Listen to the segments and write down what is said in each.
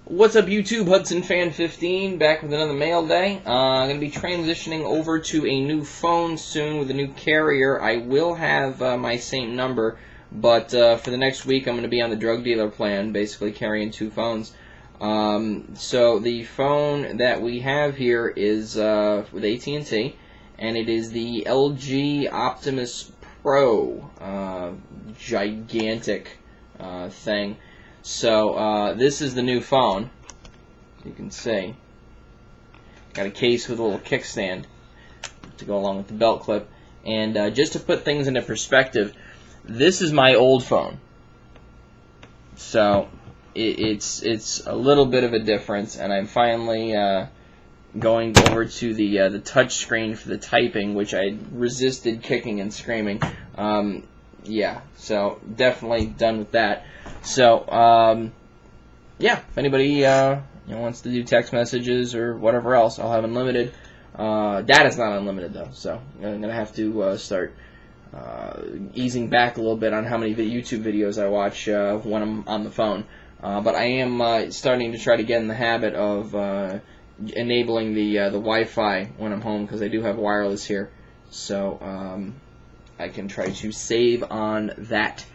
What's up, YouTube? Hudson Fan 15 back with another mail day. I'm going to be transitioning over to a new phone soon with a new carrier. I will have my same number, but for the next week I'm going to be on the drug dealer plan, basically carrying two phones. So the phone that we have here is with AT&T, and it is the LG Optimus Pro, gigantic thing. So this is the new phone. You can see. Got a case with a little kickstand to go along with the belt clip. And just to put things into perspective, this is my old phone. So it's a little bit of a difference, and I'm finally going over to the touch screen for the typing, which I resisted kicking and screaming. Yeah, so definitely done with that. So, yeah, if anybody wants to do text messages or whatever else, I'll have unlimited. Data's not unlimited, though, so I'm going to have to start easing back a little bit on how many YouTube videos I watch when I'm on the phone. But I am starting to try to get in the habit of enabling the Wi-Fi when I'm home, because I do have wireless here. So I can try to save on that.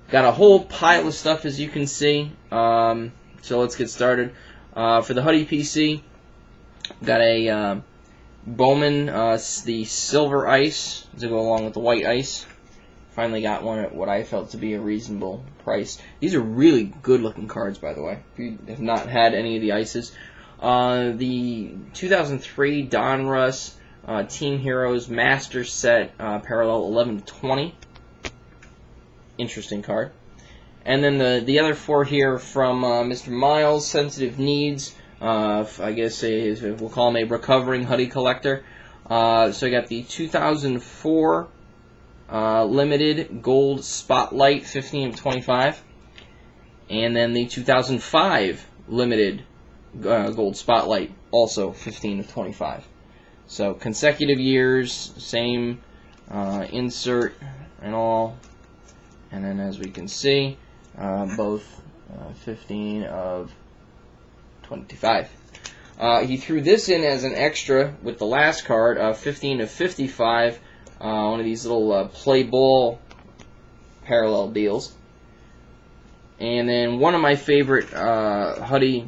Got a whole pile of stuff, as you can see, so let's get started. For the Hoodie PC, got a Bowman, the Silver Ice, to go along with the White Ice. Finally got one at what I felt to be a reasonable price. These are really good-looking cards, by the way, if you have not had any of the Ices. The 2003 Donruss Team Heroes Master Set, parallel 11 to 20. Interesting card. And then the other four here from Mr. Miles, Sensitive Needs. I guess we'll call him a recovering hoodie collector. So I got the 2004 limited gold spotlight, 15 of 25, and then the 2005 limited gold spotlight, also 15 of 25. So consecutive years, same insert and all. And then, as we can see, both 15 of 25. He threw this in as an extra with the last card, 15 of 55, one of these little play ball parallel deals. And then one of my favorite Hoodie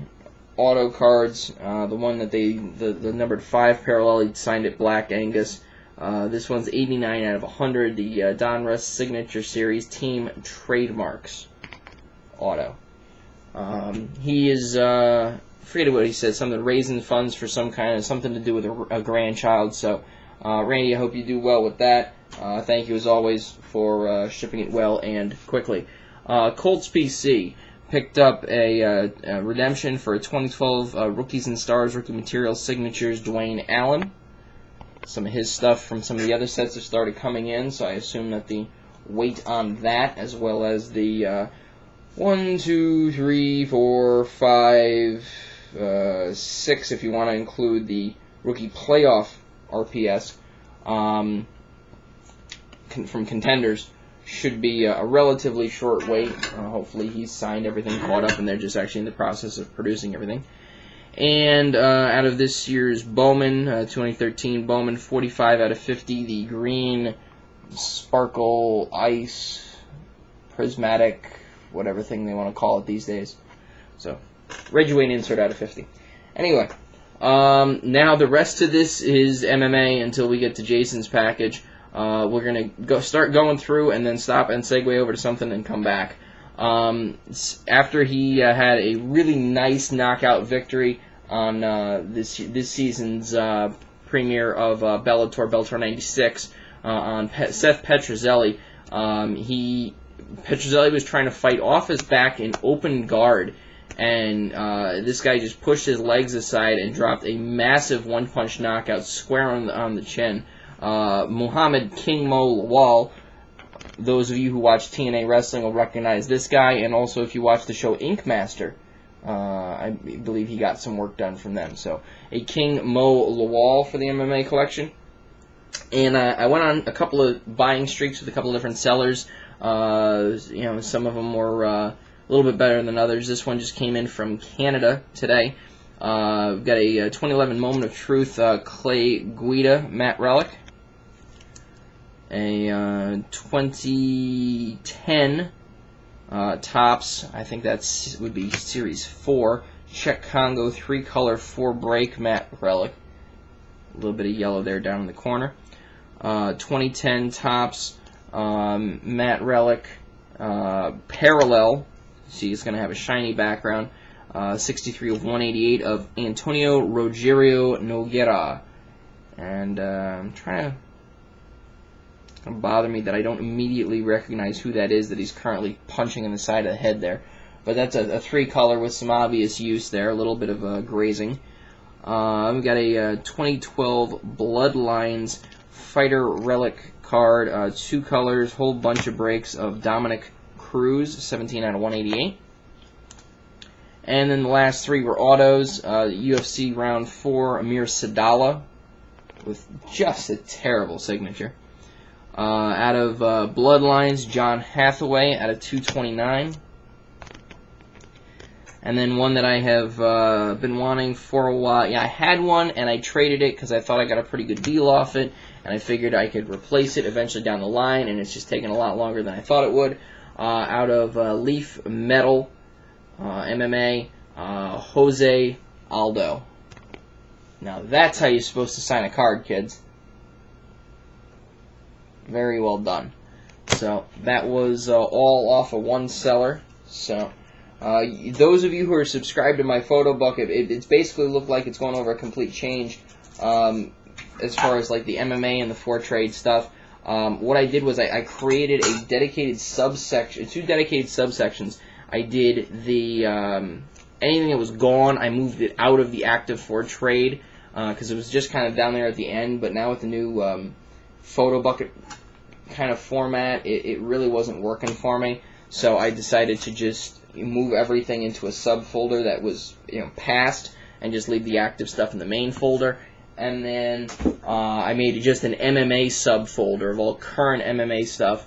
auto cards, the one that the numbered 5 parallel, he signed it Black Angus. This one's 89 out of 100, the Donruss Signature Series Team Trademarks auto. He is, forget what he said, something raising funds for some kind of, something to do with a grandchild. So, Randy, I hope you do well with that. Thank you, as always, for shipping it well and quickly. Colts PC picked up a redemption for a 2012 Rookies and Stars Rookie Materials Signatures Dwayne Allen. Some of his stuff from some of the other sets have started coming in, so I assume that the weight on that, as well as the 1, 2, 3, 4, 5, 6, if you want to include the rookie playoff RPS from Contenders, should be a relatively short wait. Hopefully he's signed everything, caught up, and they're just actually in the process of producing everything. And out of this year's Bowman, 2013 Bowman, 45 out of 50, the green sparkle ice prismatic, whatever thing they want to call it these days. So, Reggie Wayne insert out of 50. Anyway, now the rest of this is MMA until we get to Jason's package. We're going to start going through and then stop and segue over to something and come back. After he had a really nice knockout victory on this season's premiere of Bellator 96 on Seth Petrozelli, Petrozelli was trying to fight off his back in open guard, and this guy just pushed his legs aside and dropped a massive one-punch knockout square on the chin. Muhammad King Mo Lawal, those of you who watch TNA Wrestling will recognize this guy, and also if you watch the show Ink Master, I believe he got some work done from them. So, a King Mo Lawal for the MMA collection. And I went on a couple of buying streaks with a couple of different sellers. Some of them were little bit better than others. This one just came in from Canada today. We've got a 2011 Moment of Truth Clay Guida matte relic. A 2010 Topps, I think that would be Series 4, Czech Congo 3-color 4-break matte relic. A little bit of yellow there down in the corner. 2010 Topps matte relic parallel. See, it's going to have a shiny background. 63 of 188 of Antonio Rogerio Nogueira. And I'm trying to... It's going to bother me that I don't immediately recognize who that is that he's currently punching in the side of the head there. But that's a 3-color with some obvious use there, a little bit of grazing. We've got a 2012 Bloodlines Fighter Relic card, 2 colors, whole bunch of breaks of Dominic Cruz, 17 out of 188. And then the last 3 were autos. UFC Round 4, Amir Sadala, with just a terrible signature. Out of Bloodlines, John Hathaway out of 229. And then one that I have been wanting for a while. Yeah, I had one and I traded it because I thought I got a pretty good deal off it. And I figured I could replace it eventually down the line. And it's just taken a lot longer than I thought it would. Out of Leaf Metal MMA, Jose Aldo. Now that's how you're supposed to sign a card, kids. Very well done. So that was all off of one seller. So those of you who are subscribed to my photo book, it's basically looked like it's going over a complete change as far as like the MMA and the 4-trade stuff. What I did was I created a dedicated subsection, 2 dedicated subsections. I did the anything that was gone, I moved it out of the active 4-trade because it was just kind of down there at the end. But now with the new photo bucket kind of format, it really wasn't working for me. So I decided to just move everything into a subfolder that was, past, and just leave the active stuff in the main folder. And then I made just an MMA subfolder of all current MMA stuff,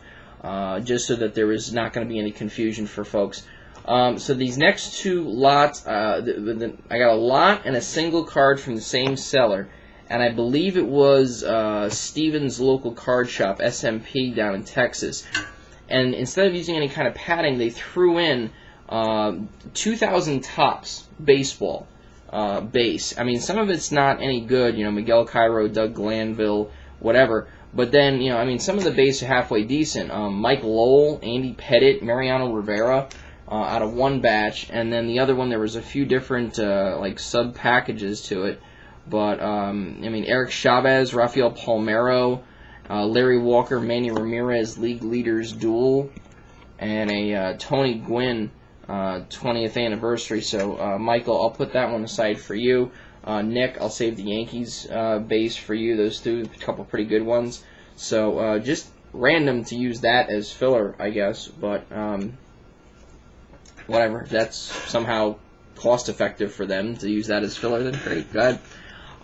just so that there was not going to be any confusion for folks. So these next 2 lots, I got a lot and a single card from the same seller. And I believe it was Steven's local card shop, SMP, down in Texas. And instead of using any kind of padding, they threw in 2000 Topps baseball base. I mean, some of it's not any good, Miguel Cairo, Doug Glanville, whatever. But then, some of the base are halfway decent. Mike Lowell, Andy Pettit, Mariano Rivera out of one batch. And then the other one, there was a few different sub-packages to it. But, Eric Chavez, Rafael Palmeiro, Larry Walker, Manny Ramirez, League Leaders Duel, and a Tony Gwynn 20th anniversary. So, Michael, I'll put that one aside for you. Nick, I'll save the Yankees base for you. Those 2, a couple pretty good ones. So, just random to use that as filler, I guess. But, whatever. If that's somehow cost-effective for them to use that as filler, then great. Go ahead.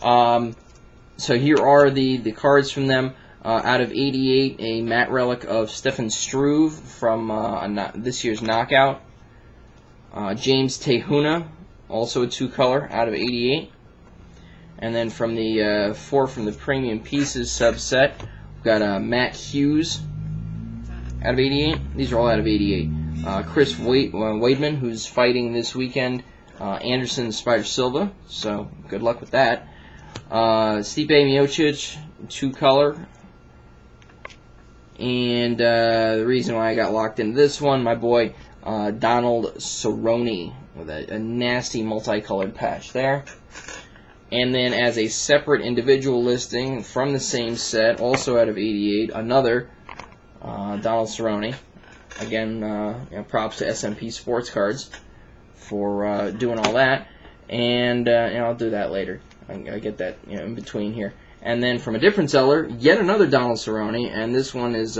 So here are the cards from them. Out of 88, a matte relic of Stefan Struve from this year's Knockout. James Tehuna, also a 2-color, out of 88. And then from the 4 from the Premium Pieces subset, we've got Matt Hughes, out of 88. These are all out of 88. Chris Weidman, who's fighting this weekend. Anderson Spider Silva, so good luck with that. Stipe Miocic, 2-color. And the reason why I got locked into this one, my boy Donald Cerrone, with a nasty multicolored patch there. And then as a separate individual listing from the same set, also out of 88, another Donald Cerrone. Again, props to SMP Sports Cards for doing all that. And I'll do that later. I get that in between here. And then from a different seller, yet another Donald Cerrone, and this one is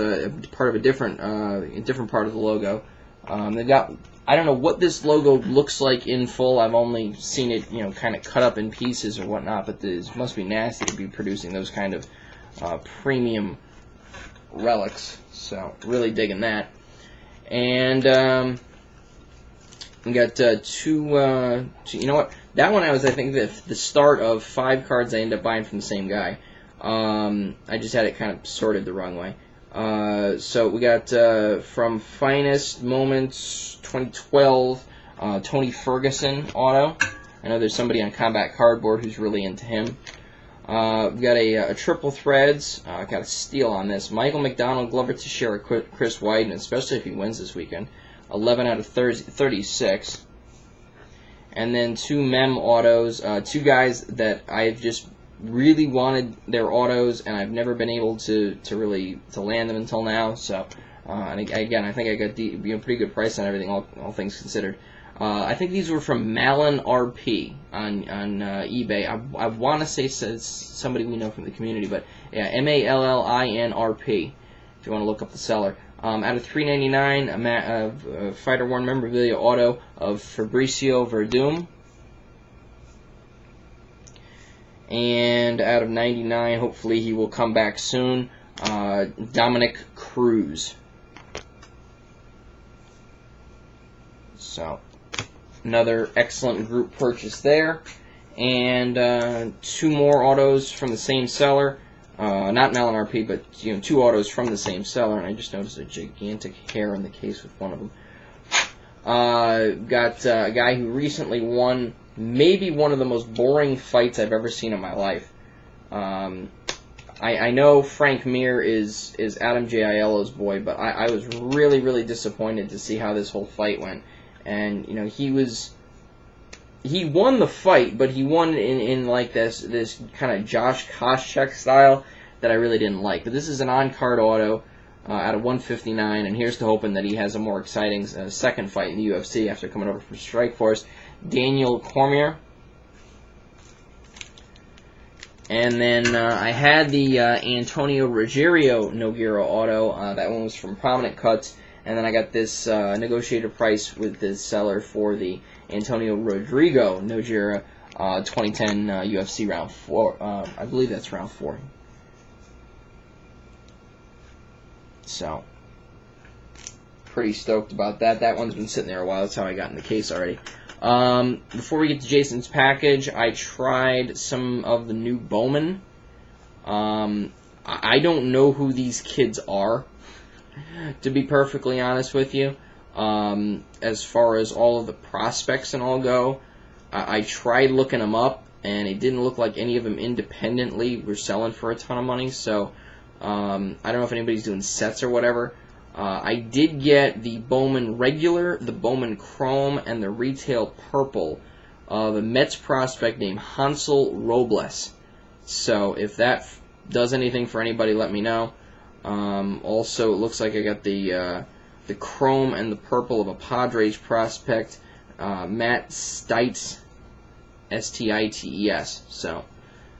part of a different part of the logo. They've got, I don't know what this logo looks like in full. I've only seen it, kind of cut up in pieces or whatnot. But this must be nasty to be producing those kind of premium relics. So really digging that. And We got two, you know what? That one I think, the start of 5 cards I ended up buying from the same guy. I just had it kind of sorted the wrong way. So we got from Finest Moments 2012, Tony Ferguson auto. I know there's somebody on Combat Cardboard who's really into him. We got a triple threads. Got a steal on this. Michael McDonald, Glover Teixeira, Chris Weidman, especially if he wins this weekend. 11 out of 36. And then 2 mem autos. 2 guys that I've just really wanted their autos, and I've never been able to land them until now. So, and again, I think I got pretty good price on everything, all things considered. I think these were from Malin RP on eBay. I want to say it's somebody we know from the community, but yeah, Mallin RP. If you want to look up the seller. Out of $3.99, a Fighter Worn memorabilia auto of Fabricio Verdum. And out of 99, hopefully he will come back soon, Dominic Cruz. So, another excellent group purchase there. And 2 more autos from the same seller. Not Malin RP, but 2 autos from the same seller. And I just noticed a gigantic hair in the case with one of them. Got a guy who recently won maybe one of the most boring fights I've ever seen in my life. I know Frank Mir is Adam J. Aiello's boy, but I was really, really disappointed to see how this whole fight went. And he won the fight, but he won in like this kind of Josh Koscheck style that I really didn't like. But this is an on-card auto out of 159, and here's to hoping that he has a more exciting second fight in the UFC after coming over from Strikeforce. Daniel Cormier. And then I had the Antonio Ruggiero Nogueira auto. That one was from Prominent Cuts. And then I got this negotiated price with the seller for the Antonio Rodrigo Nogueira 2010 UFC round 4. I believe that's round 4. So, pretty stoked about that. That one's been sitting there a while. That's how I got in the case already. Before we get to Jason's package, I tried some of the new Bowman. I don't know who these kids are, to be perfectly honest with you. As far as all of the prospects and all go, I tried looking them up, and it didn't look like any of them independently were selling for a ton of money. So I don't know if anybody's doing sets or whatever. I did get the Bowman regular, the Bowman Chrome, and the retail purple of a Mets prospect named Hansel Robles. So if that does anything for anybody, let me know. Also, it looks like I got the Chrome and the purple of a Padres prospect, Matt Stites, Stites. So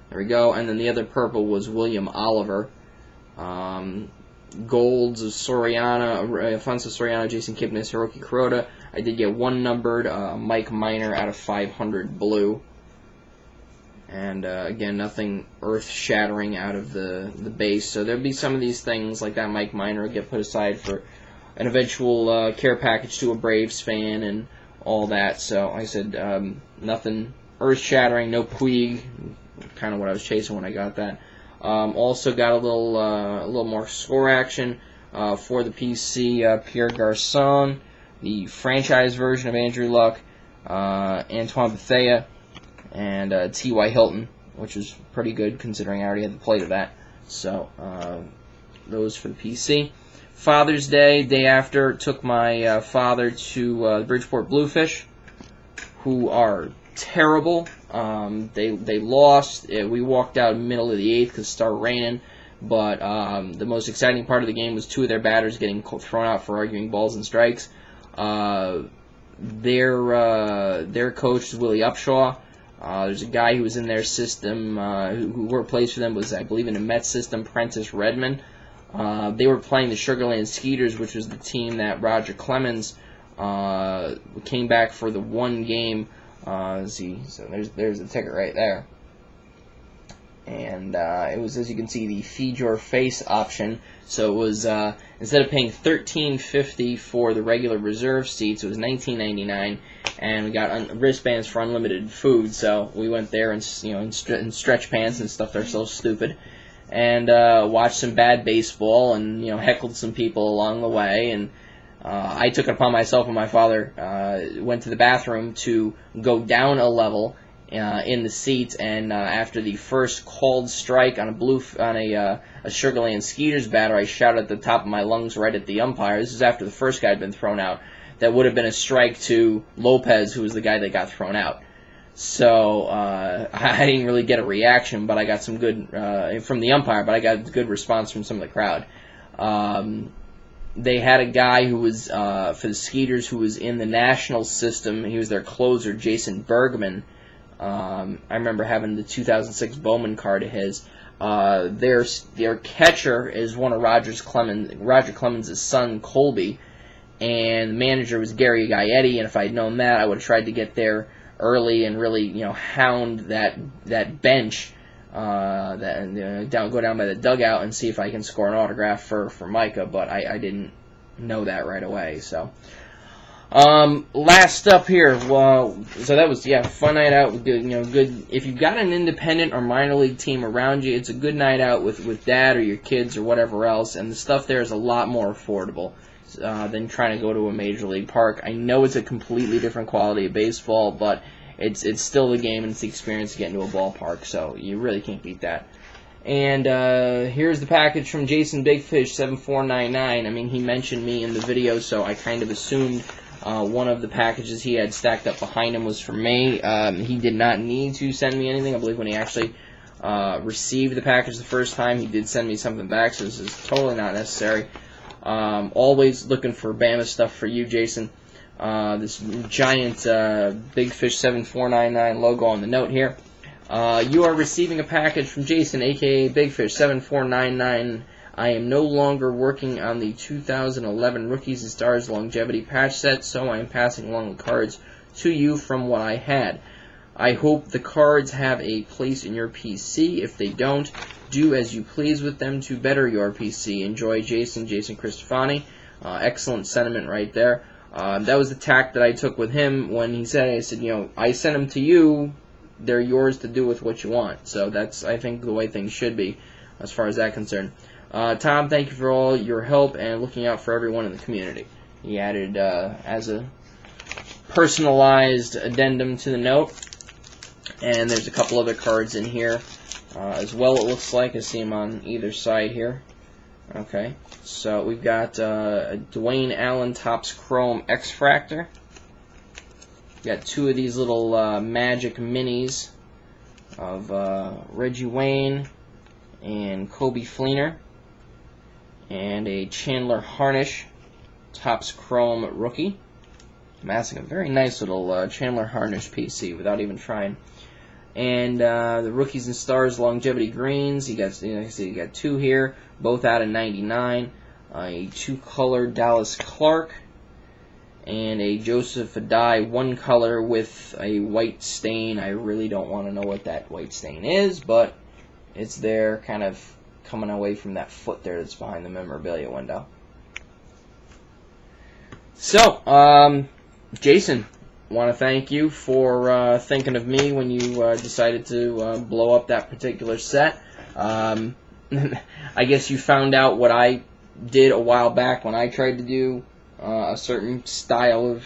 there we go. And then the other purple was William Oliver. Golds of Soriano, Alfonso Soriano, Jason Kipnis, Hiroki Kuroda. I did get one numbered, Mike Minor out of 500 blue. And again, nothing earth-shattering out of the base. So there'll be some of these things like that Mike Minor will get put aside for an eventual care package to a Braves fan and all that. So like I said, nothing earth-shattering, no Puig, kind of what I was chasing when I got that. Also got a little more score action for the PC. Pierre Garçon, the franchise version of Andrew Luck, Antoine Bethea, and T.Y. Hilton, which was pretty good considering I already had the plate of that. So those for the PC. Father's Day, day after, took my father to Bridgeport Bluefish, who are terrible. They lost. We walked out in the middle of the 8th because it started raining. But the most exciting part of the game was 2 of their batters getting thrown out for arguing balls and strikes. Their coach is Willie Upshaw. There's a guy who was in their system who plays for them was, I believe, in the Mets system, Prentice Redmond. They were playing the Sugarland Skeeters, which was the team that Roger Clemens came back for the one game. So there's the ticket right there. and it was, as you can see, the feed your face option. So it was instead of paying $13.50 for the regular reserve seats, it was $19.99, and we got wristbands for unlimited food. So we went there in stretch pants and stuff. They're so stupid, and watched some bad baseball, and heckled some people along the way. And I took it upon myself when my father went to the bathroom to go down a level in the seats, and after the first called strike on a Sugar Land Skeeters batter, I shouted at the top of my lungs right at the umpire. This is after the first guy had been thrown out. That would have been a strike to Lopez, who was the guy that got thrown out. So I didn't really get a reaction, but I got some good from the umpire, but I got a good response from some of the crowd. They had a guy who was, for the Skeeters, who was in the national system. He was their closer, Jason Bergman. I remember having the 2006 Bowman card of his. Their catcher is one of Roger Clemens' son, Colby, and the manager was Gary Gaetti. And if I'd known that, I would have tried to get there early and really, hound that bench, go down by the dugout and see if I can score an autograph for Micah. But I didn't know that right away. So. Last up here, so that was, fun night out, good, good, if you've got an independent or minor league team around you, it's a good night out with dad or your kids or whatever else, and the stuff there is a lot more affordable, than trying to go to a major league park. I know it's a completely different quality of baseball, but it's still the game and it's the experience to get into a ballpark, so you really can't beat that. And here's the package from Jason bigphish7499. I mean, he mentioned me in the video, so I kind of assumed one of the packages he had stacked up behind him was for me. He did not need to send me anything. I believe when he actually received the package the first time, he did send me something back, so this is totally not necessary. Always looking for Bama stuff for you, Jason. This giant bigfish7499 logo on the note here. You are receiving a package from Jason, a.k.a. bigfish7499. I am no longer working on the 2011 Rookies and Stars Longevity Patch Set, so I am passing along the cards to you from what I had. I hope the cards have a place in your PC. If they don't, do as you please with them to better your PC. Enjoy, Jason Cristofani. Excellent sentiment right there. That was the tack that I took with him when he said, I said, I sent them to you, they're yours to do with what you want. So that's, I think, the way things should be as far as that concerned. Tom, thank you for all your help and looking out for everyone in the community. He added as a personalized addendum to the note. And there's a couple other cards in here as well, it looks like. I see them on either side here. Okay, so we've got a Dwayne Allen Topps Chrome X-Fractor. We've got two of these little Magic Minis of Reggie Wayne and Kobe Fleener. And a Chandler Harnish Topps Chrome Rookie. Amassing a very nice little Chandler Harnish PC without even trying. And the Rookies and Stars Longevity Greens. You got two here, both out of 99. A two-color Dallas Clark. And a Joseph Adai one-color with a white stain. I really don't want to know what that white stain is, but it's there, kind of coming away from that foot there that's behind the memorabilia window. So, Jason, want to thank you for thinking of me when you decided to blow up that particular set. I guess you found out what I did a while back when I tried to do a certain style of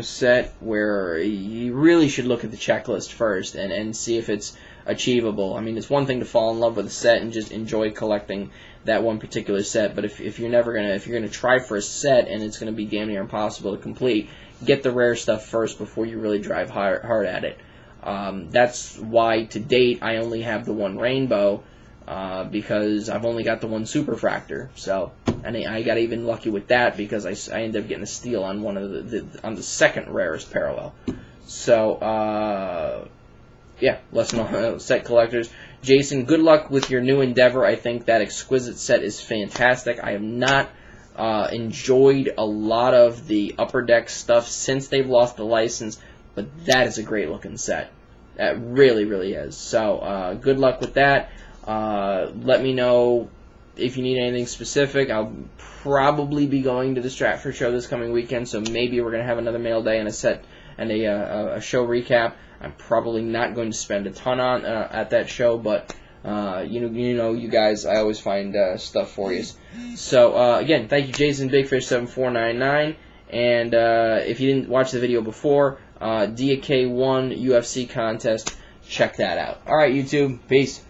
set, where you really should look at the checklist first and see if it's achievable. I mean, it's one thing to fall in love with a set and just enjoy collecting that one particular set, but if you're gonna try for a set and it's gonna be damn near impossible to complete, get the rare stuff first before you really drive hard at it. That's why to date I only have the one rainbow, because I've only got the one superfractor. So, and I got even lucky with that because I ended up getting a steal on one of the second rarest parallel. So, yeah, lesson on set collectors. Jason, good luck with your new endeavor. I think that exquisite set is fantastic. I have not enjoyed a lot of the Upper Deck stuff since they've lost the license, but that is a great looking set. That really is. So good luck with that. Let me know if you need anything specific. I'll probably be going to the Stratford show this coming weekend, so maybe we're going to have another mail day and a set and a show recap. I'm probably not going to spend a ton on at that show, but you know, you guys, I always find stuff for you. So again, thank you, Jason bigphish7499. And if you didn't watch the video before, DK1 UFC contest, check that out. All right, YouTube, peace.